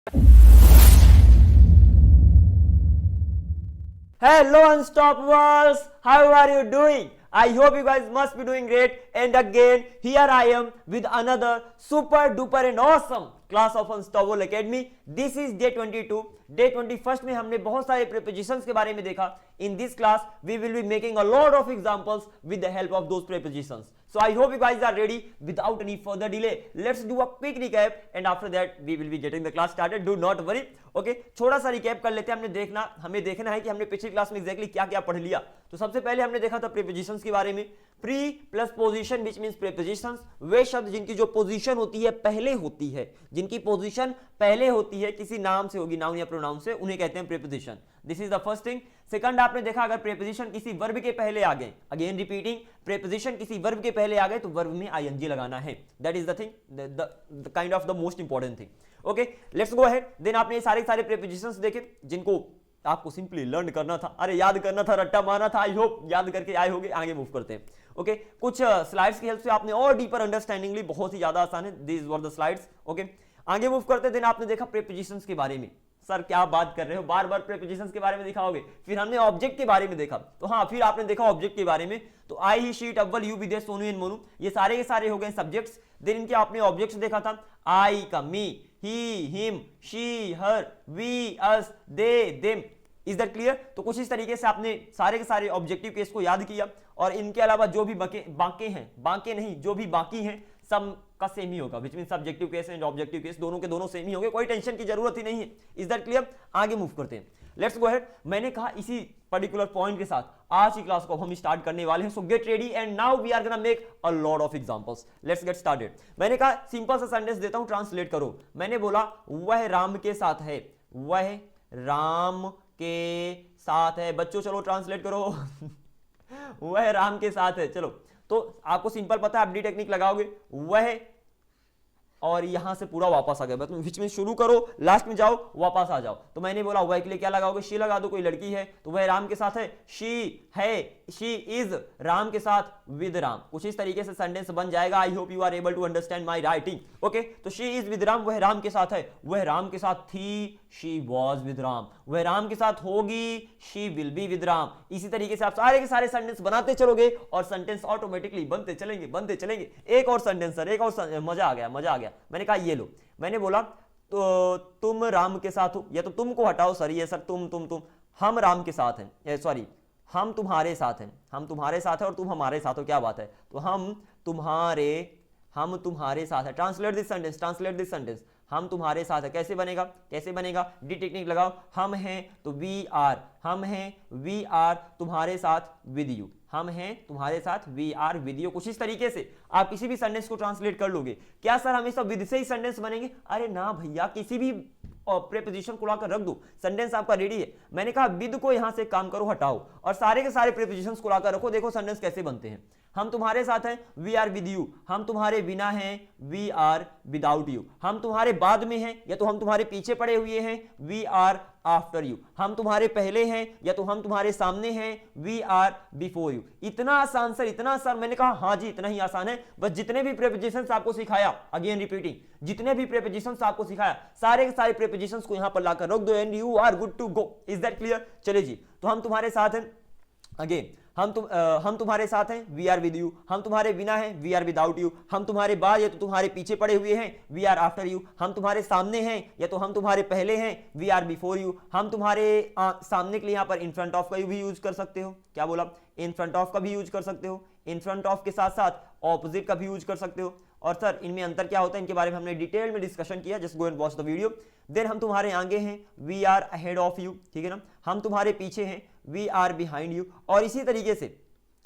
Hello Unstoppables, how are you doing? I hope you guys must be doing great, and again here I am with another super duper and awesome class of Unstoppable Academy. This is day 22. Day 21st में हमने बहुत सारे prepositions के बारे में देखा. In this class we will be making a lot of examples with the help of those prepositions. So I hope you guys are ready. Without any further delay, let's do a quick recap and after that we will be getting the class started. Do not worry. Okay, थोड़ा सा recap कर लेते हैं. हमें देखना है कि हमने पिछली क्लास में एग्जैक्टली क्या क्या पढ़ लिया. तो सबसे पहले हमने देखा था प्रीपोजिशंस के बारे में. Pre plus position which means prepositions, वे शब्द जिनकी जो पोजीशन होती है पहले होती है, जिनकी पोजीशन पहले होती है किसी नाम से होगी, नाउन या प्रोनाउन से, उन्हें कहते हैं preposition. This is the first thing. Second, आपने देखा अगर प्रीपोजिशन किसी वर्ब के पहले आ गए, अगेन रिपीटिंग, प्रीपोजिशन किसी वर्ब के पहले आ गए तो वर्ब में आईएनजी लगाना है. That is the thing, the kind of the most important thing. Okay, let's go ahead. Then आपने सारे प्रीपोजिशंस देखे जिनको आपको सिंपली लर्न करना था, अरे याद करना था, रट्टा मारना था. आई होप याद करके आए होंगे. आगे मूव करते हैं. ओके, कुछ स्लाइड्स की हेल्प से आपने और डीपर अंडरस्टैंडिंग ली, बहुत ही ज्यादा आसान है. This were the slides. Okay, आगे मूव करते हैं. देन आपने देखा प्रीपोजिशंस के बारे में. सर क्या बात कर रहे हो, बार बार प्रीपोजिशंस के बारे में दिखाओगे. फिर हमने ऑब्जेक्ट के बारे में देखा. तो हाँ, फिर आपने देखा ऑब्जेक्ट के बारे में. तो आई, ही, शी, अव्वल, यू, विदेश, सोनू एंड मोनू, ये सारे हो गए सब्जेक्ट्स. देन इनके आपने ऑब्जेक्ट्स देखा था. आई का me, he, him, she, her, we, us, they, them. Is that clear? तो कुछ इस तरीके से आपने सारे के सारे ऑब्जेक्टिव केस को याद किया. और इनके अलावा जो भी जो भी बाकी हैं सब का सेम ही होगा, which mean subjective case and objective case दोनों के दोनों सेम ही होंगे. कोई टेंशन की जरूरत ही नहीं है. Is that clear? आगे मूव करते हैं. Let's go ahead. मैंने कहा इसी पर्टिकुलर पॉइंट के साथ आज की क्लास को हम स्टार्ट करने वाले हैं. So get ready and now we are gonna make a lot of examples. Let's get started. मैंने कहा सिंपल सा सेंटेंस देता हूं, ट्रांसलेट करो. मैंने बोला वह राम के साथ है. वह राम के साथ है. बच्चों चलो ट्रांसलेट करो. वह राम के साथ है. चलो, तो आपको सिंपल पता है, आप डी टेक्निक लगाओगे. वह और यहां से पूरा वापस आ गया, बीच में शुरू करो, लास्ट में जाओ, वापस आ जाओ. तो मैंने बोला वह के लिए क्या लगाओगे? शी लगा दो. कोई लड़की है तो वह राम के साथ है. शी है, शी इज राम के साथ विद राम. कुछ इस तरीके से सेंटेंस बन जाएगा. I hope you are able to understand my writing. Okay, तो शी इज विद राम, वह राम के साथ है. वह राम के साथ थी, शी वॉज विद राम. वह राम के साथ होगी, she will be with Ram. इसी तरीके से आप सारे के सारे सेंटेंस बनाते चलोगे और सेंटेंस ऑटोमेटिकली बनते चलेंगे. एक और सेंटेंस सर, एक और. मजा आ गया. मैंने कहा ये लो. मैंने बोला तो तुम राम के साथ हो, या तो तुम को हटाओ सर, ये सर तुम. हम राम के साथ हैं, सॉरी हम तुम्हारे साथ हैं. हम तुम्हारे साथ है और तुम हमारे साथ हो. क्या बात है? तो हम तुम्हारे साथ है. Translate this sentence. हम तुम्हारे साथ है. कैसे बनेगा? डी टेक्निक लगाओ. हम हैं तो वी आर तुम्हारे साथ विद यू. हम हैं तुम्हारे साथ, वी आर विद यू. कुछ इस तरीके से आप किसी भी सेंटेंस को ट्रांसलेट कर लोगे. क्या सर हमेशा विद से ही सेंटेंस बनेंगे? अरे ना भैया, किसी भी प्रीपोजिशन को लाकर रख दो, सेंटेंस आपका रेडी है. मैंने कहा विद को यहां से काम करो, हटाओ, और सारे के सारे प्रीपोजिशंस को लाकर रखो. देखो सेंटेंस कैसे बनते हैं. हम तुम्हारे साथ हैं, वी आर विद यू. हम तुम्हारे बिना हैं, वी आर विदाउट यू. हम तुम्हारे बाद में हैं, या तो हम तुम्हारे पीछे पड़े हुए हैं, वी आर आफ्टर यू. हम तुम्हारे पहले हैं, या तो हम तुम्हारे सामने हैं, वी आर बिफोर यू. इतना आसान सर, इतना आसान. मैंने कहा हाँ जी, इतना ही आसान है. बस जितने भी प्रीपोजिशंस आपको सिखाया, अगेन रिपीटिंग, जितने भी प्रीपोजिशंस आपको सिखाया, सारे के सारे प्रीपोजिशंस को यहां पर लाकर रख दो and you are good to go. Is that clear? चलिए जी. तो हम तुम्हारे साथ हैं, अगेन हम तुम्हारे साथ हैं, वी आर विद यू. हम तुम्हारे बिना हैं, वी आर विदाउट यू. हम तुम्हारे बाद या तो तुम्हारे पीछे पड़े हुए हैं, वी आर आफ्टर यू. हम तुम्हारे सामने हैं, या तो हम तुम्हारे पहले हैं, वी आर बिफोर यू. हम तुम्हारे सामने के लिए यहां पर इन फ्रंट ऑफ का भी यूज कर सकते हो. क्या बोला? इन फ्रंट ऑफ का भी यूज कर सकते हो. इन फ्रंट ऑफ के साथ साथ ऑपोजिट का भी यूज कर सकते हो. और सर इनमें अंतर क्या होता है, इनके बारे में हमने डिटेल में डिस्कशन किया. Just go and watch the video. Then हम तुम्हारे आगे हैं, we are ahead of you. ठीक है ना? हम तुम्हारे पीछे हैं, वी आर बिहाइंड यू. और इसी तरीके से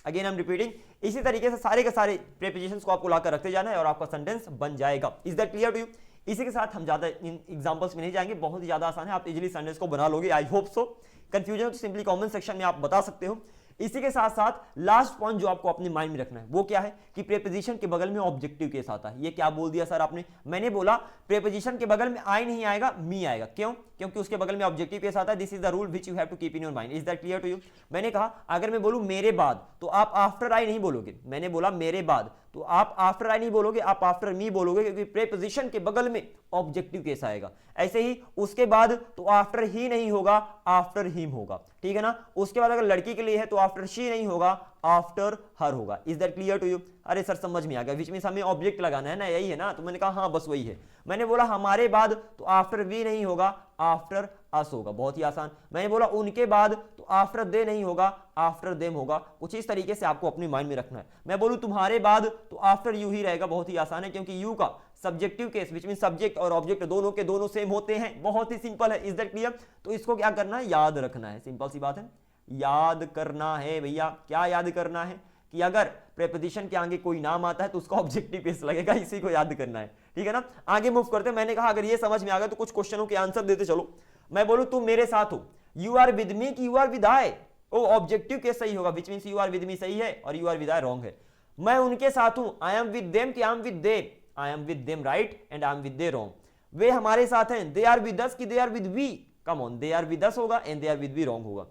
अगेन आई एम रिपीटिंग, इसी तरीके से सारे के सारे प्रीपोजिशंस को आपको लाकर रखते जाना है और आपका सेंटेंस बन जाएगा. Is that clear to you? इसी के साथ हम ज्यादा इन एग्जांपल्स में नहीं जाएंगे, बहुत ही ज्यादा आसान है. आप इजीली सेंटेंस को बना लोगे. I hope so. कंफ्यूजन तो सिंपली कमेंट सेक्शन में आप बता सकते हो. इसी के साथ साथ लास्ट पॉइंट जो आपको अपने माइंड में रखना है वो क्या है कि प्रीपोजिशन के बगल में ऑब्जेक्टिव केस आता है. ये क्या बोल दिया सर आपने? मैंने बोला प्रीपोजिशन के बगल में आई नहीं आएगा, मी आएगा. क्यों? क्योंकि उसके बगल में ऑब्जेक्टिव केस आता है. This is the rule which you have to keep in your mind. Is that clear to you? मैंने कहा अगर मैं बोलूं मेरे बाद तो आप आफ्टर आई नहीं बोलोगे. मैंने बोला मेरे बाद तो आप आफ्टर आई नहीं बोलोगे, आप आफ्टर मी बोलोगे, क्योंकि प्रीपोजिशन के बगल में ऑब्जेक्टिव केस आएगा। ऐसे ही उसके बाद तो आफ्टर ही नहीं होगा, आफ्टर हिम होगा, ठीक है ना। उसके बाद अगर लड़की के लिए है तो आफ्टर शी नहीं होगा, आफ्टर हर होगा। Is that clear to you? अरे सर समझ में आ गया, बीच में हमें ऑब्जेक्ट लगाना है ना, यही है ना। तो मैंने कहा हाँ बस वही है। मैंने बोला हमारे बाद तो आफ्टर वी नहीं होगा, आफ्टर अस होगा, बहुत ही आसान। मैंने बोला उनके बाद तो आफ्टर दे नहीं होगा, आफ्टर देम होगा। कुछ इस तरीके से आपको अपने माइंड में रखना है। मैं बोलूं तुम्हारे बाद तो आफ्टर यू ही रहेगा, बहुत ही आसान है, क्योंकि यू का subjective case which mean subject और ऑब्जेक्ट दोनों के दोनों सेम होते हैं, बहुत ही सिंपल है। Is that clear? तो इसको क्या करना है, याद रखना है, सिंपल सी बात है, याद करना है भैया। क्या याद करना है कि अगर प्रीपोजिशन के आगे कोई नाम आता है तो उसका ऑब्जेक्टिव केस लगेगा, इसी को याद करना है, ठीक है ना। आगे मूव करते हैं। मैंने कहा अगर ये समझ में आ गया तो कुछ क्वेश्चनों के आंसर देते चलो। मैं बोलूं तुम मेरे साथ हो, यू आर विद मी कि you are with I, oh objective case सही होगा, which means you are with me सही है और you are with I wrong है। मैं उनके साथ हूं, आई एम विद देम कि I am with they, I am with them right and I am with they wrong. वे हमारे साथ हैं, दे आर विद अस कि they are with we, come on, they are with us होगा and they are with we wrong होगा।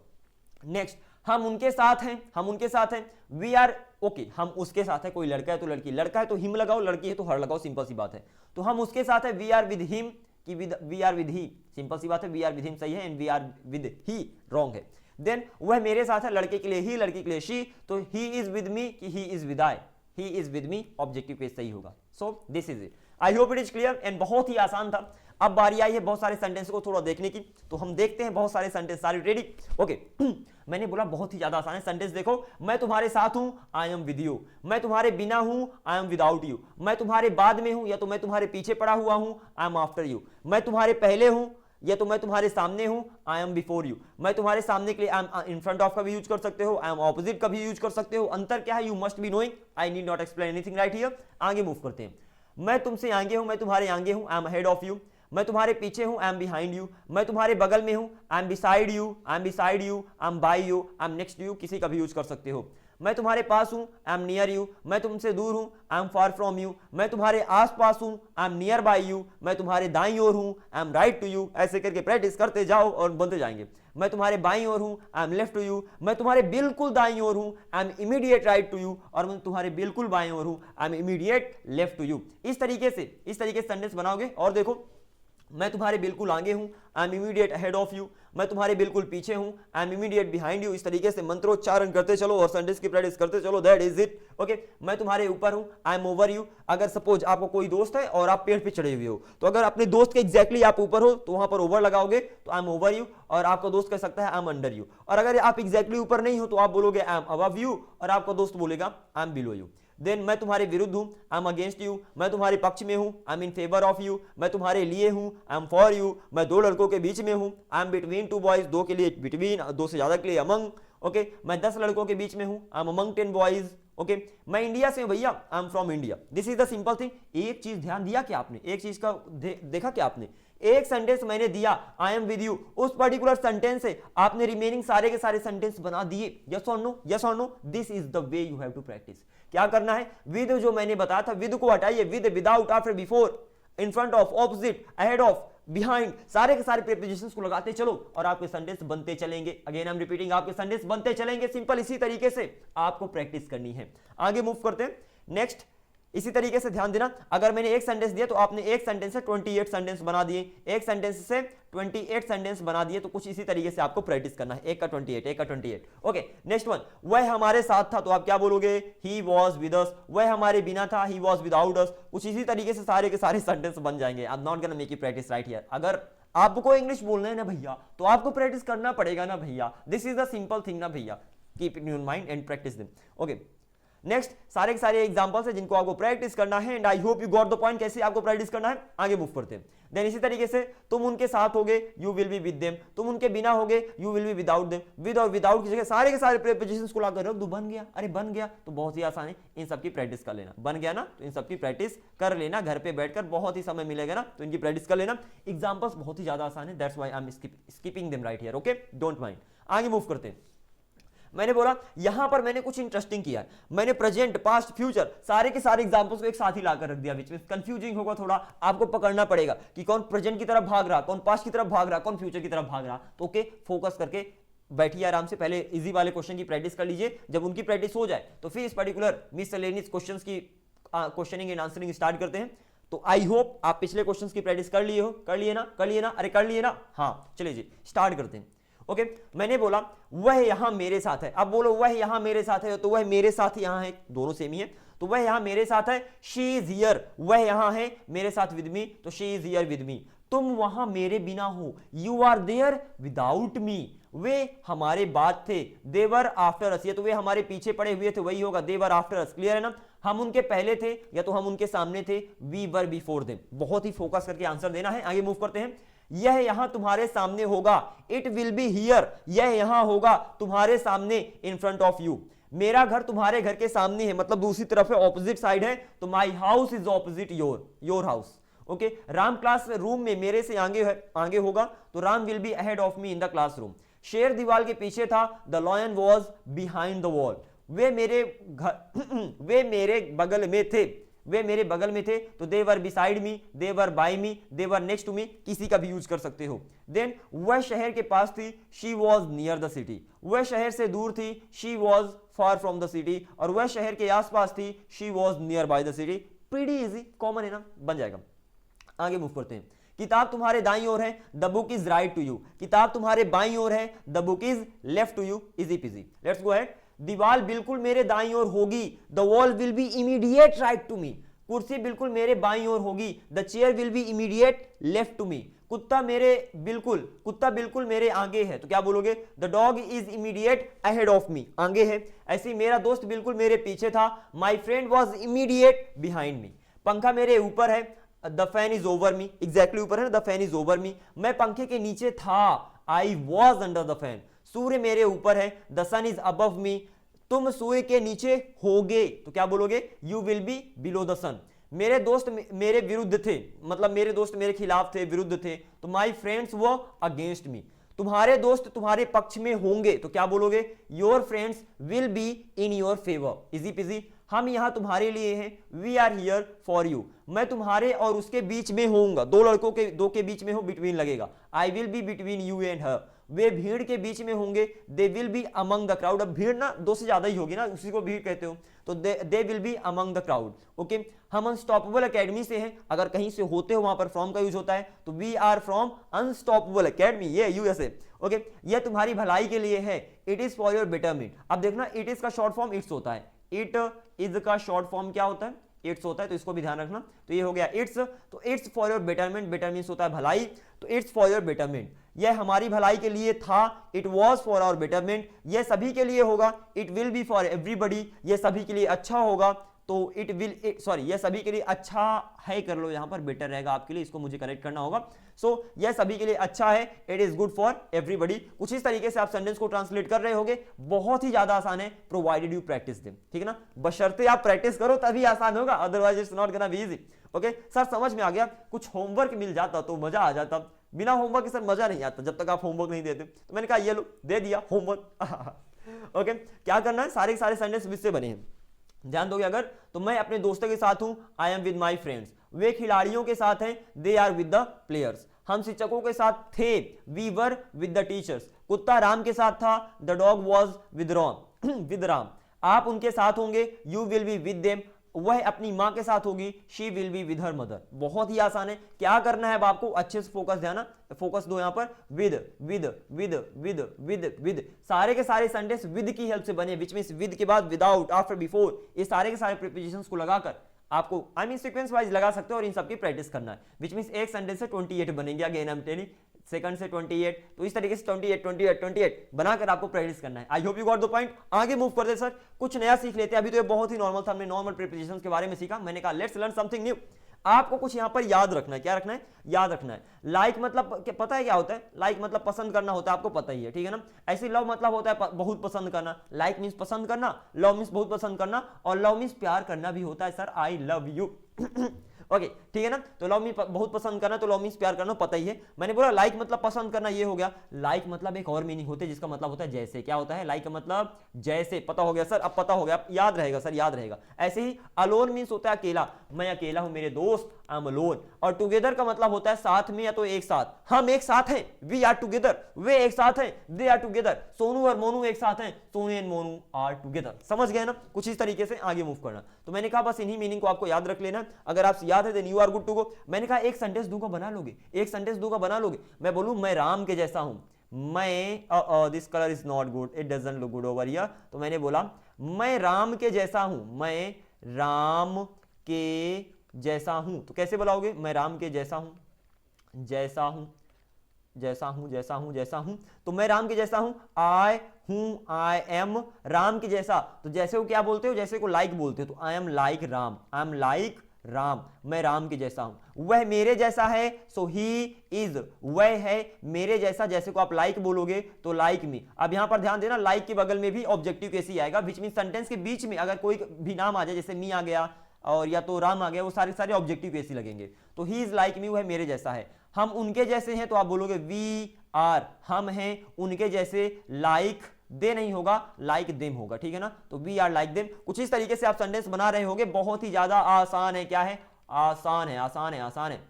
Next, हम उनके साथ हैं, हम उनके साथ हैं, वी आर ओके, हम उसके साथ है, कोई लड़का है तो लड़की, लड़का है तो हिम लगाओ, लड़की है तो हर लगाओ, सिंपल सी बात है। तो हम उसके साथ है, वी आर विद हिम कि we are with he, simple सी बात है, वी आर विद हिम सही है and we are with he wrong है। देन वह मेरे साथ है, लड़के के लिए ही, लड़की के लिए शी, तो ही इज विद मी कि he is with I, he is with me objective case सही होगा। So this is it, I hope it is clear and बहुत ही आसान था। अब बारी आई है बहुत सारे सेंटेंस को थोड़ा देखने की, तो हम देखते हैं बहुत सारे सेंटेंस। सारे रेडी? ओके मैंने बोला बहुत ही ज्यादा आसान है। सेंटेंस देखो, मैं तुम्हारे साथ हूं, आई एम विद यू, मैं तुम्हारे बिना हूं, आई एम विदाउट यू, मैं तुम्हारे बाद में हूं या तो मैं तुम्हारे पीछे पड़ा हुआ हूं, आई एम आफ्टर यू, मैं तुम्हारे पहले हूं या तो मैं तुम्हारे सामने हूं, आई एम बिफोर यू। मैं तुम्हारे सामने के लिए I am in front of का भी यूज कर सकते हो, आई एम ऑपोजिट का भी यूज कर सकते हो। अंतर क्या है, you must be knowing, I need not explain anything right here. आगे मूव करते हैं। मैं तुमसे आगे हूं, मैं तुम्हारे आगे हूं, I M ahead of you, मैं तुम्हारे पीछे हूं, आई एम बिहाइंड यू, मैं तुम्हारे बगल में हूं, I am beside you, I am beside you, I am by you, I am next you, किसी का भी यूज कर सकते हो। मैं तुम्हारे पास हूं, आई एम नियर यू, मैं तुमसे दूर हूं, I am far from you, मैं तुम्हारे आसपास हूं, I am near by you, मैं तुम्हारे दाईं ओर हूं, I am right to you. ऐसे करके प्रैक्टिस करते जाओ और बनते जाएंगे। मैं तुम्हारे बाईं ओर हूं, I am left to you, मैं तुम्हारे बिल्कुल दाईं ओर हूं, I am immediate right to you, और मैं तुम्हारे बिल्कुल बाईं ओर हूं, I am immediate left to you. इस तरीके से सेंटेंस बनाओगे। और देखो, मैं तुम्हारे बिल्कुल आगे हूं, I am immediate ahead of you, मैं तुम्हारे बिल्कुल पीछे हूं, I am immediate behind you. इस तरीके से मंत्रोच्चारण करते चलो और सेंटेंस की प्रैक्टिस करते चलो। That is it. ओके, मैं तुम्हारे ऊपर हूं, आई एम ओवर यू। अगर सपोज आपको कोई दोस्त है और आप पेड़ पे चढ़े हुए हो, तो अगर अपने दोस्त के एग्जैक्टली आप ऊपर हो तो वहां पर ओवर लगाओगे, तो आई एम ओवर यू, और आपका दोस्त कह सकता है आई एम अंडर यू। और अगर आप एग्जैक्टली ऊपर नहीं हो तो आप बोलोगे आई एम अबव यू, और आपका दोस्त बोलेगा I am below you. Then मैं तुम्हारे विरुद्ध हूं, आई एम अगेंस्ट यू, मैं तुम्हारे पक्ष में हूं, I M in favour of you, मैं तुम्हारे लिए हूं, आई एम फॉर यू, मैं दो लड़कों के बीच में हूं, I M between two boys, दो के लिए बिटवीन, दो से ज्यादा के लिए अमंग। ओके, मैं 10 लड़कों के बीच में हूं, I M among 10 boys. Okay, मैं इंडिया से हूं भैया, I am from India. This is the simple thing. एक चीज ध्यान दिया क्या आपने, एक चीज का देखा क्या आपने, एक सेंटेंस मैंने दिया आई एम विद यू, उस पर्टिकुलर सेंटेंस से आपने रिमेनिंग सारे के सारे सेंटेंस बना दिए। यस और नो, यस और no, this is the way you have to practice. क्या करना है, विद जो मैंने बताया था, विद को हटाइए, with, without, after, before, in front of, opposite, ahead of, behind, सारे के सारे प्रीपोजिशंस को लगाते चलो और आपके सेंटेंस बनते चलेंगे। अगेन आई एम रिपीटिंग, आपके सेंटेंस बनते चलेंगे। सिंपल इसी तरीके से आपको प्रैक्टिस करनी है। आगे मूव करते हैं। नेक्स्ट, इसी तरीके से ध्यान देना, अगर मैंने एक सेंटेंस दिया तो आपने एक सेंटेंस से 28 सेंटेंस बना दिए, एक सेंटेंस से 28 सेंटेंस बना दिए, तो कुछ इसी तरीके से आपको प्रैक्टिस करना है। एक का 28, एक का 28। ओके, नेक्स्ट वन, वह हमारे साथ था, तो आप क्या बोलोगे, ही वॉज विद अस। वह हमारे बिना था, ही वॉज विदाउट अस। कुछ इसी तरीके से सारे के सारे सेंटेंस बन जाएंगे। I am not gonna make you practice right here. अगर आपको इंग्लिश बोलना है ना भैया, तो आपको प्रैक्टिस करना पड़ेगा ना भैया। This is the simple thing ना भैया, keep it in your mind and practice them. Okay, next, सारे के सारे एग्जांपल्स है जिनको आपको प्रैक्टिस करना है, and I hope you got the point कैसे आपको प्रैक्टिस करना है। आगे मूव करते हैं। देन इसी तरीके से, तुम उनके साथ होगे, you will be with them, तुम उनके बिना होगे, you will be without them. With और विदाउट की जगह सारे के सारे प्रीपोजिशंस को लाकर रख दो, बन गया। अरे बन गया तो बहुत ही आसान है, इन सब की प्रैक्टिस कर लेना। बन गया ना, तो इन सब की प्रैक्टिस कर लेना, घर पे बैठकर बहुत ही समय मिलेगा ना, तो इनकी प्रैक्टिस कर लेना। एग्जांपल्स बहुत ही ज्यादा आसान है, that's why I am skipping them right here. Okay, don't mind. आगे मूव करते हैं। मैंने बोला यहां पर मैंने कुछ इंटरेस्टिंग किया है, मैंने प्रेजेंट, पास्ट, फ्यूचर सारे के सारे एग्जांपल्स को एक साथ ही लाकर रख दिया। बीच में कंफ्यूजिंग होगा थोड़ा, आपको पकड़ना पड़ेगा कि कौन प्रेजेंट की तरफ भाग रहा, कौन पास्ट की तरफ भाग रहा, कौन फ्यूचर की तरफ भाग रहा। तो ओके, फोकस करके बैठिए आराम से, पहले इजी वाले क्वेश्चन की प्रैक्टिस कर लीजिए। जब उनकी प्रैक्टिस हो जाए तो फिर इस पर्टिकुलर मिसलेनियस क्वेश्चंस की क्वेश्चनिंग एंड आंसरिंग स्टार्ट करते हैं। तो आई होप आप पिछले क्वेश्चंस की प्रैक्टिस कर लिए हो, कर लिए ना, अरे कर लिए ना, हाँ चलिए जी स्टार्ट करते हैं। ओके मैंने बोला वह यहां मेरे साथ है, अब बोलो वह यहां मेरे साथ है, तो वह मेरे साथ यहां है, दोनों सेम ही है, तो वह यहां मेरे साथ है, शी इज हियर, वह यहां है मेरे साथ विद मी, तो she is here with me. तुम वहां मेरे बिना हो, you are there without me, वे हमारे बाद थे, देवर आफ्टर अस, ये तो वे हमारे पीछे पड़े हुए थे, वही होगा देवर आफ्टर अस, क्लियर है ना, हम उनके पहले थे या तो हम उनके सामने थे, वी वर बिफोर देम। बहुत ही फोकस करके आंसर देना है। आगे मूव करते हैं। यह यहां तुम्हारे सामने होगा, इट विल बी हियर, यह यहां होगा तुम्हारे सामने, इन फ्रंट ऑफ यू। मेरा घर तुम्हारे घर के सामने है, मतलब दूसरी तरफ है, ऑपोजिट साइड है, तो my house is opposite your house. Okay Ram classroom में मेरे से आगे होगा, तो Ram will be ahead of me in the classroom. शेर दीवार के पीछे था, the lion was behind the wall. वे मेरे बगल में थे, वे मेरे बगल में थे, तो they were beside me, they were by me, they were next to me, किसी का भी यूज कर सकते हो। देन वह शहर के पास थी, she was near the city, वह शहर से दूर थी, she was far from the city, और वह शहर के आसपास थी, she was near by the city. Pretty easy, common है ना, बन जाएगा। आगे मूव करते हैं। किताब तुम्हारे दाईं ओर है, the book is right to you, किताब तुम्हारे बाईं ओर है, the book is left to you, easy peasy. Let's go ahead. दीवार बिल्कुल मेरे दाईं ओर होगी, the wall will be immediate right to me, कुर्सी बिल्कुल मेरे बाईं ओर होगी, the chair will be immediate left to me. कुत्ता बिल्कुल मेरे आगे है, तो क्या बोलोगे, the dog is immediate ahead of me, आगे है। ऐसे मेरा दोस्त बिल्कुल मेरे पीछे था, my friend was immediate behind me. पंखा मेरे ऊपर है, the fan is over me, exactly ऊपर है, the fan is over me. मैं पंखे के नीचे था, I was under the fan. सूर्य मेरे ऊपर है, the sun is above me. तुम सूर्य के नीचे होगे, तो क्या बोलोगे, you will be below the sun. मेरे दोस्त मेरे विरुद्ध थे, मतलब मेरे दोस्त मेरे खिलाफ थे, विरुद्ध थे, तो माई फ्रेंड्स वो अगेंस्ट मी। तुम्हारे दोस्त तुम्हारे पक्ष में होंगे, तो क्या बोलोगे, your friends will be in your favour, easy peasy. हम यहां तुम्हारे लिए हैं, we are here for you. मैं तुम्हारे और उसके बीच में होऊंगा, दो के बीच में हो, बिटवीन लगेगा, I will be between you and her. वे भीड़ के बीच में होंगे, they will be among the crowd. अब भीड़ ना दो से ज्यादा ही होगी ना, उसी को भीड़ कहते हो, तो दे will be among the crowd. Okay हम अनस्टॉपेबल एकेडमी से हैं, अगर कहीं से होते हो वहां पर फ्रॉम का यूज होता है, तो we are from unstoppable academy, ये यूएसए। ओके यह तुम्हारी भलाई के लिए है, it is for your betterment. अब देखना इट इज का शॉर्ट फॉर्म इट्स होता है, इट इज का शॉर्ट फॉर्म क्या होता है, इट्स होता है, तो इसको भी ध्यान रखना। तो ये हो गया इट्स, तो it's for your betterment, better means होता है भलाई, तो इट्स फॉर योर बेटरमेंट, यह हमारी भलाई के लिए था, it was for our betterment, यह सभी के लिए होगा, it will be for everybody, यह सभी के लिए अच्छा होगा, तो यह सभी के लिए अच्छा है, कर लो यहां पर, बेटर रहेगा आपके लिए, इसको मुझे करेक्ट करना होगा। यह सभी के लिए अच्छा है, it is good for everybody. कुछ इस तरीके से आप सेंटेंस को ट्रांसलेट कर रहे होगे, बहुत ही ज्यादा आसान है, प्रोवाइडेड यू प्रैक्टिस देम, ठीक है ना, बशर्ते आप प्रैक्टिस करो तभी आसान होगा, otherwise it's not gonna be easy. Okay sir समझ में आ गया, कुछ होमवर्क मिल जाता तो मजा आ जाता, बिना होमवर्क के सर मजा नहीं आता जब तक आप होमवर्क नहीं देते, तो मैंने कहा ये लो दे दिया होमवर्क। ओके क्या करना है, सारे सेंटेंस इससे बने हैं, ध्यान दोगे अगर, तो मैं अपने दोस्तों के साथ हूं, I am with my friends, वे खिलाड़ियों के साथ हैं, they are with the players, हम शिक्षकों के साथ थे, we were with the teachers, कुत्ता राम के साथ था, the dog was with Ram, आप उनके साथ होंगे, you will be with them, वह अपनी मां के साथ होगी, she will be with her mother. बहुत ही आसान है, क्या करना है अब आपको, अच्छे से फोकस दो यहां पर, with with with with with with, सारे के सारे सेंटेंस विद की हेल्प से बने, विच मींस विद के बाद विदाउट, आफ्टर, बिफोर, ये सारे के सारे प्रीपोजिशंस को लगाकर आपको सीक्वेंस वाइज लगा सकते हो और इन सबकी प्रैक्टिस करना है, विच मींस एक सेंटेंस से 28 बनेंगे, again I am telling, second से 28, तो इस तरीके से 28 बनाकर आपको प्रैक्टिस करना है। आई hope you got the point. आगे मूव करते सर, कुछ नया सीख लेते हैं, अभी तो ये बहुत ही नॉर्मल था, हमने नॉर्मल प्रीपोजिशंस के बारे में सीखा, मैंने कहा लेट्स लर्न समथिंग न्यू। आपको कुछ यहां पर याद रखना है, क्या रखना है, याद रखना है। लाइक मतलब पता है क्या होता है, लाइक मतलब पसंद करना होता है, आपको पता ही है, ठीक है ना। ऐसे लव मतलब होता है बहुत पसंद करना, लाइक मींस पसंद करना, लव मींस बहुत पसंद करना, और लव मींस प्यार करना भी होता है, sir I love you. Okay ठीक है ना। तो लव मी बहुत पसंद करना, तो लव मीन्स प्यार करना, पता ही है। मैंने बोला लाइक मतलब पसंद करना, ये हो गया। लाइक मतलब एक और मीनिंग होता है जिसका मतलब होता है जैसे। क्या होता है? लाइक का मतलब जैसे। पता हो गया सर, अब पता हो गया, याद रहेगा सर, याद रहेगा। ऐसे ही अलोन मीन्स होता है अकेला, मैं अकेला हूं मेरे दोस्त, आई एम अलोन। और टुगेदर का मतलब होता है साथ में या तो एक साथ, हम एक साथ हैं, वी आर टुगेदर, वे एक साथ हैं, दे आर टुगेदर, सोनू और मोनू एक साथ हैं, Sonu and Monu are together. समझ गए ना? कुछ इस तरीके से आगे मूव करना। तो मैंने कहा बस इन्हीं मीनिंग को आपको याद रख लेना। अगर आप याद है then you are good to go. मैंने कहा एक सेंटेंस दूंगा बना लोगे, एक सेंटेंस दूंगा बना लोगे। मैं बोलूं मैं राम के जैसा हूं, मैं this colour is not good, it doesn't look good over here. तो मैंने बोला मैं राम के जैसा हूं, मैं राम के जैसा हूं। तो कैसे बुलाओगे? मैं राम के जैसा हूं, जैसा हूं, जैसा हूं, जैसा हूं, जैसा हूं। तो मैं राम के जैसा हूं, आई हूं, आई एम राम के जैसा। तो जैसे को क्या बोलते हो? जैसे को लाइक बोलते हो। तो आई am like Ram, I am like Ram, मैं राम के जैसा हूं। वह मेरे जैसा है, सो ही इज, वह है मेरे जैसा। जैसे को आप लाइक बोलोगे तो लाइक मी। अब यहां पर ध्यान देना, लाइक के बगल में भी ऑब्जेक्टिव केस ही आएगा, विच मीन सेंटेंस के बीच में अगर कोई भी नाम आ जाए, जैसे मी आ गया और या तो राम आ गया, वो सारे सारे ऑब्जेक्टिव केस ही लगेंगे। तो ही इज लाइक मी, वह मेरे जैसा है। हम उनके जैसे हैं, तो आप बोलोगे वी आर, हम हैं उनके जैसे। लाइक दे नहीं होगा, लाइक देम होगा, ठीक है ना। तो वी आर लाइक देम। कुछ इस तरीके से आप सेंटेंस बना रहे होगे, बहुत ही ज्यादा आसान है। क्या है? आसान है, आसान है, आसान है।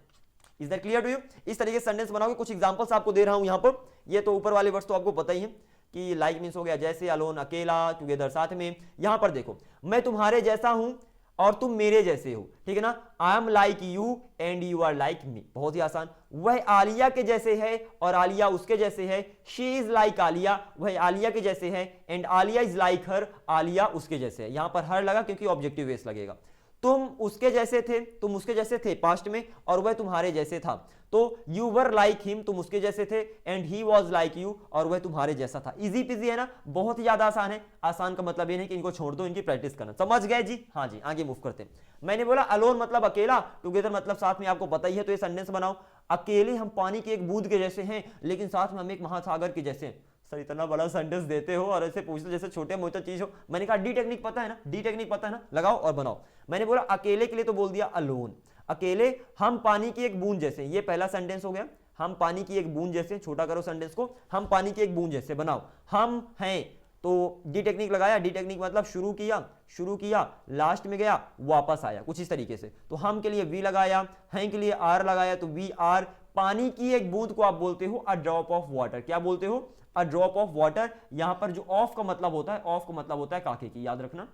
Is that clear to you? इस तरीके से सेंटेंस बनाओगे। कुछ एग्जांपल्स आपको दे रहा हूं यहां पर। ये तो ऊपर वाले वर्ड्स तो आपको पता ही है कि लाइक मीन्स हो गया जैसे, अलोन अकेला, टुगेदर साथ में। यहां पर देखो, मैं तुम्हारे जैसा हूं और तुम मेरे जैसे हो, ठीक है ना। I am like you and you are like me, बहुत ही आसान। वह आलिया के जैसे है और आलिया उसके जैसे है। शी इज लाइक आलिया, वह आलिया के जैसे है, एंड आलिया इज लाइक हर, आलिया उसके जैसे है। यहां पर हर लगा क्योंकि ऑब्जेक्टिव बेस लगेगा। तुम उसके जैसे थे, तुम उसके जैसे थे पास्ट में, और वह तुम्हारे जैसे था। तो यू वर लाइक हिम, तुम उसके जैसे थे, and he was like you, और वह तुम्हारे जैसा था। इजी पीजी है ना, बहुत ही ज्यादा आसान है। आसान का मतलब ये नहीं कि इनको छोड़ दो, इनकी प्रैक्टिस करना। समझ गए जी? हाँ जी, आगे मूव करते हैं। मैंने बोला अलोन मतलब अकेला, टुगेदर मतलब साथ में, आपको पता ही है। तो ये सेंटेंस बनाओ, अकेले हम पानी की एक बूंद के जैसे हैं, लेकिन साथ में हम एक महासागर के जैसे हैं। सर इतना बड़ा सेंटेंस देते हो और ऐसे पूछते जैसे छोटे मोटे चीज हो। मैंने कहा डी टेक्निक पता है ना, डी टेक्निक पता है ना, लगाओ और बनाओ। मैंने बोला अकेले के लिए तो बोल दिया अलोन, अकेले हम पानी की एक बूंद जैसे, ये पहला सेंटेंस हो गया। हम पानी की एक बूंद जैसे, छोटा करो सेंटेंस को, हम पानी की एक बूंद जैसे बनाओ। हम हैं, तो डी टेक्निक लगाया। डी टेक्निक मतलब शुरू किया, लास्ट में गया, वापस आया, कुछ इस तरीके से। तो हम के लिए वी लगाया, हैं के लिए आर लगाया, तो वी आर। पानी की एक बूंद को आप बोलते हो अ ड्रॉप ऑफ वाटर। क्या बोलते हो? अ ड्रॉप ऑफ वाटर। यहां पर जो ऑफ का मतलब होता है, ऑफ का मतलब होता है काके की, याद रखना,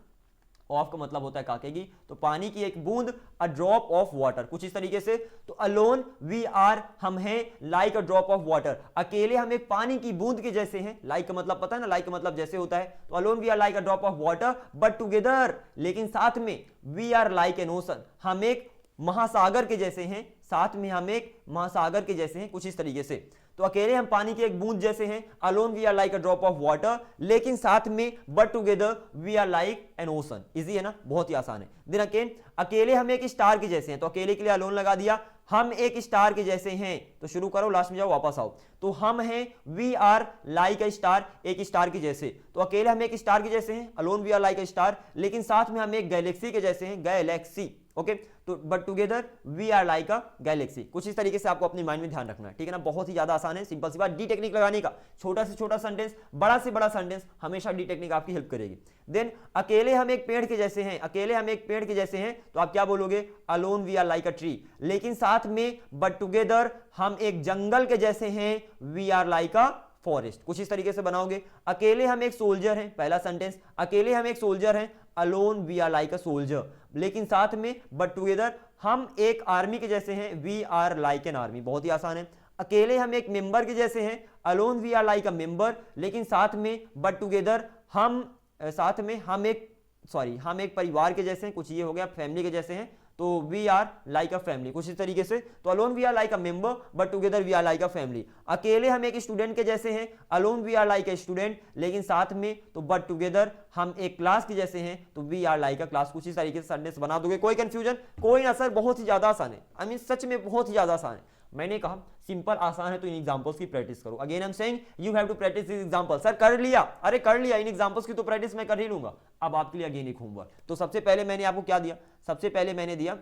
ऑफ का मतलब होता है काके की। तो पानी की एक बूंद, अ ड्रॉप ऑफ वाटर, कुछ इस तरीके से। तो अलोन वी आर, हम हैं, like a drop of water, अकेले हम एक पानी की बूंद के जैसे हैं। लाइक का मतलब पता है ना, लाइक का मतलब जैसे होता है। तो alone we are like a drop of water, but together, लेकिन साथ में, we are like an ocean, हम एक महासागर के जैसे हैं, साथ में हम एक महासागर के जैसे हैं, कुछ इस तरीके से। तो अकेले हम पानी की एक बूंद जैसे हैं, alone we are like a drop of water, लेकिन साथ में, but together we are like an ocean. Easy है ना, बहुत ही आसान है। देन अगेन, अकेले हम एक स्टार के जैसे हैं, तो अकेले के लिए अलोन लगा दिया। हम एक स्टार के जैसे हैं, तो शुरू करो, लास्ट में जाओ, वापस आओ। तो हम हैं, we are like a star, एक स्टार के जैसे। तो अकेले हम एक स्टार के जैसे हैं, alone we are like a star, लेकिन साथ में हम एक गैलेक्सी के जैसे हैं, गैलेक्सी। ओके, तो but together we are like a galaxy. कुछ इस तरीके से आपको अपने माइंड में ध्यान रखना है, ठीक है ना। बहुत ही ज्यादा आसान है, सिंपल सी बात। डी टेक्निक लगाने का, छोटा से छोटा सेंटेंस, बड़ा से बड़ा सेंटेंस, हमेशा डी टेक्निक आपकी हेल्प करेगी। देन अकेले हम एक पेड़ के जैसे हैं, अकेले हम एक पेड़ के जैसे हैं, तो आप क्या बोलोगे? Alone we are like a tree, लेकिन साथ में, बट टुगेदर, हम एक जंगल के जैसे हैं, we are like a forest. कुछ इस तरीके से बनाओगे। अकेले हम एक सोल्जर हैं, पहला सेंटेंस, अकेले हम एक सोल्जर हैं, alone we are like a soldier, लेकिन साथ में, बट टुगेदर, हम एक आर्मी के जैसे हैं, we are like an army. बहुत ही आसान है। अकेले हम एक मेंबर के जैसे हैं, alone we are like a member, लेकिन साथ में, बट टुगेदर, हम साथ में, हम एक परिवार के जैसे हैं, कुछ ये हो गया, फैमिली के जैसे हैं, तो we are like a family, कुछ इस तरीके से। तो alone we are like a member, but together we are like a family. अकेले हम एक स्टूडेंट के जैसे हैं, alone we are like a student, लेकिन साथ में, तो बट टुगेदर, हम एक क्लास के जैसे हैं, तो we are like a class. कुछ इस तरीके से सेंटेंस बना दोगे। कोई कंफ्यूजन? कोई ना सर, बहुत ही ज्यादा आसान है, आई मीन सच में बहुत ही ज्यादा आसान है। मैंने कहा सिंपल आसान है, तो इन एग्जांपल्स की प्रैक्टिस करो। Again I am saying you have to practice this example. Sir कर लिया, अरे कर लिया, इन एग्जांपल्स की तो प्रैक्टिस मैं कर ही लूंगा। अब आपके लिए अगेन एक होमवर्क। तो सबसे पहले मैंने आपको क्या दिया? सबसे पहले मैंने दिया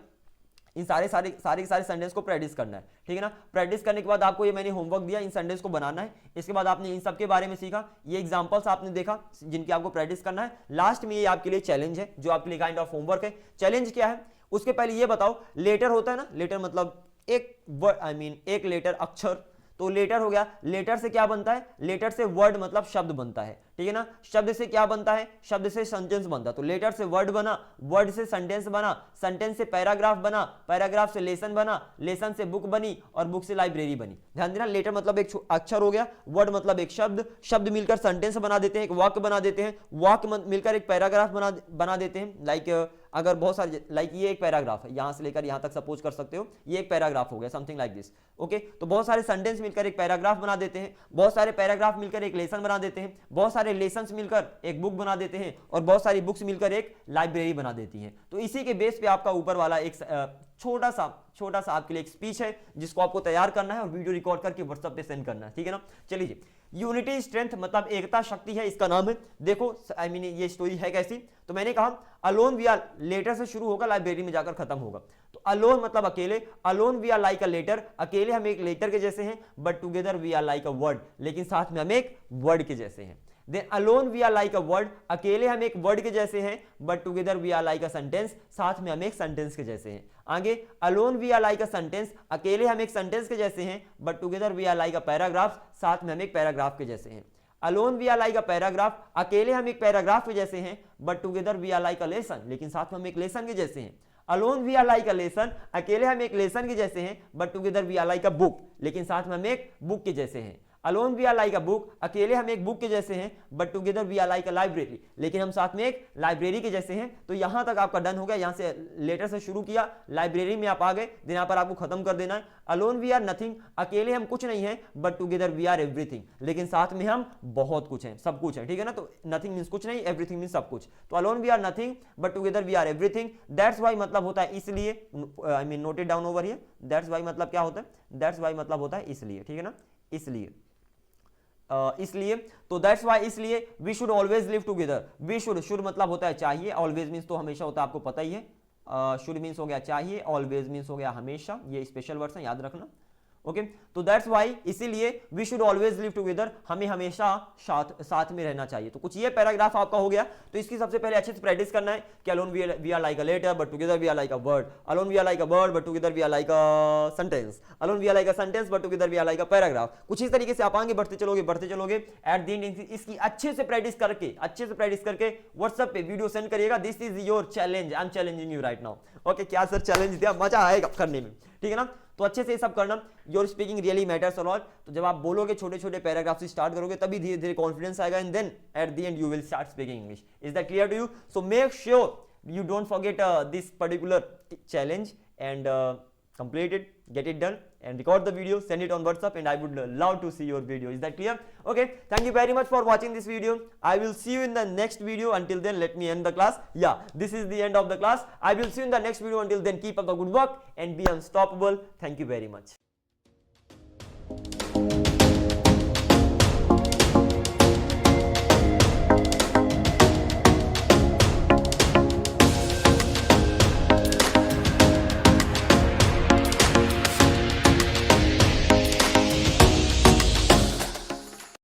इन सारे सेंटेंस को प्रैक्टिस करना है, ठीक है ना। प्रैक्टिस करने के बाद आपको ये मैंने होमवर्क दिया, इन सेंटेंस को बनाना है। इसके बाद आपने इन सब के बारे में सीखा, ये एग्जांपल्स आपने देखा जिनकी आपको प्रैक्टिस करना है। लास्ट में ये आपके लिए चैलेंज है, जो आपके लिए काइंड ऑफ होमवर्क है। चैलेंज क्या है उसके पहले ये बताओ, लेटर होता है ना, लेटर मतलब एक वर्ड, एक लेटर अक्षर, तो लेटर हो गया। लेटर से क्या बनता है, लेटर से वर्ड मतलब शब्द बनता है, ठीक है ना। शब्द से क्या बनता है, शब्द से सेंटेंस बनता है। तो लेटर से वर्ड बना, वर्ड से सेंटेंस बना, सेंटेंस से पैराग्राफ बना, पैराग्राफ से लेसन बना, लेसन से बुक बनी और बुक से लाइब्रेरी बनी। ध्यान देना, लेटर मतलब एक अक्षर हो गया, वर्ड मतलब एक शब्द, शब्द मिलकर सेंटेंस बना देते हैं, एक वाक्य बना देते हैं, वाक्य मिलकर एक पैराग्राफ बना देते हैं। लाइक अगर बहुत सारे, लाइक ये एक पैराग्राफ है, यहां से लेकर यहां तक सपोज कर सकते हो, ये एक पैराग्राफ हो गया, समथिंग लाइक दिस, ओके। तो बहुत सारे सेंटेंस मिलकर एक पैराग्राफ बना देते हैं, बहुत सारे पैराग्राफ मिलकर एक लेसन बना देते हैं, बहुत सारे लेसन्स मिलकर एक बुक बना देते हैं और बहुत सारी बुक्स मिलकर एक लाइब्रेरी बना देती हैं। तो इसी के बेस पे आपका ऊपर वाला एक छोटा सा आपके लिए एक स्पीच है जिसको आपको तैयार करना है और वीडियो रिकॉर्ड करके व्हाट्सएप पे सेंड करना है, ठीक है ना। चलिए, यूनिटी स्ट्रेंथ मतलब एकता शक्ति है, इसका नाम है। देखो ये स्टोरी है कैसी, तो मैंने कहा अलोन वी आर, लेटर से शुरू होगा, लाइब्रेरी में जाकर खत्म होगा। तो अलोन मतलब अकेले, alone we are like a letter, अकेले हम एक लेटर के जैसे हैं, but together we are like a word, लेकिन साथ में हम एक वर्ड के जैसे हैं। Then alone we are like a word, अकेले हम एक वर्ड के जैसे हैं, but together we are like a sentence, साथ में हम एक सेंटेंस के जैसे हैं। आगे alone we are like a sentence, अकेले हम एक सेंटेंस के जैसे हैं, but together we are like a paragraph, साथ में हम एक पैराग्राफ के जैसे हैं। alone we are like a paragraph, अकेले हम एक पैराग्राफ के जैसे हैं, but together we are like a lesson, लेकिन साथ में हम एक लेसन के जैसे हैं। alone we are like a lesson, अकेले हम एक लेसन के जैसे हैं, but together we are like a book, लेकिन साथ में हम एक बुक के जैसे हैं। Alone we are like a book, अकेले हम एक बुक के जैसे हैं, but together we are like a library, लेकिन हम साथ में एक लाइब्रेरी के जैसे हैं। तो यहां तक आपका डन हो गया, यहां से लेटर से शुरू किया, लाइब्रेरी में आप आ गए, देन यहां पर आपको खत्म कर देना है। अलोन वी आर नथिंग, अकेले हम कुछ नहीं है, but together we are everything, लेकिन साथ में हम बहुत कुछ हैं, सब कुछ है, ठीक है ना। तो नथिंग मींस कुछ नहीं, एवरीथिंग मींस सब कुछ। तो alone we are nothing but together we are everything, that's why मतलब होता है इसलिए, I mean note it down over here. That's why मतलब क्या होता है, दैट्स वाई मतलब होता है इसलिए, ठीक है ना, इसलिए। इसलिए, तो दैट्स वाई इसलिए, we should always live together, we should मतलब होता है चाहिए, ऑलवेज मींस तो हमेशा होता है, आपको पता ही है। शुड मींस हो गया चाहिए, ऑलवेज मींस हो गया हमेशा, ये स्पेशल वर्ड्स हैं, याद रखना, ओके। तो दैट्स वाई इसीलिए, we should always live together, हमें हमेशा साथ में रहना चाहिए। तो कुछ ये पैराग्राफ आपका हो गया। तो इसकी सबसे पहले अच्छे से प्रैक्टिस करना है कि alone we are like a letter but together we are like a word, alone we are like a word but together we are like a sentence, alone we are like a sentence but together we are like a paragraph. कुछ इस तरीके से आप आगे बढ़ते चलोगे। Eight the and इसकी अच्छे से प्रैक्टिस करके व्हाट्सएप पे वीडियो सेंड करिएगा। This is your challenge, I am challenging you right now, okay. क्या सर चैलेंज दिया, मजा आएगा करने में, ठीक है ना। तो अच्छे से ये सब करना, your speaking really matters a lot. तो जब आप बोलोगे, छोटे छोटे पैराग्राफ से स्टार्ट करोगे, तभी धीरे धीरे कॉन्फिडेंस आएगा, and then at the end you will start speaking English. Is that clear to you? So make sure you don't forget this particular challenge and complete it, get it done, and record the video, send it on WhatsApp, and I would love to see your video. Is that clear? Okay, thank you very much for watching this video. I will see you in the next video. Until then, let me end the class. Yeah, this is the end of the class. I will see you in the next video. Until then, keep up the good work and be unstoppable. Thank you very much.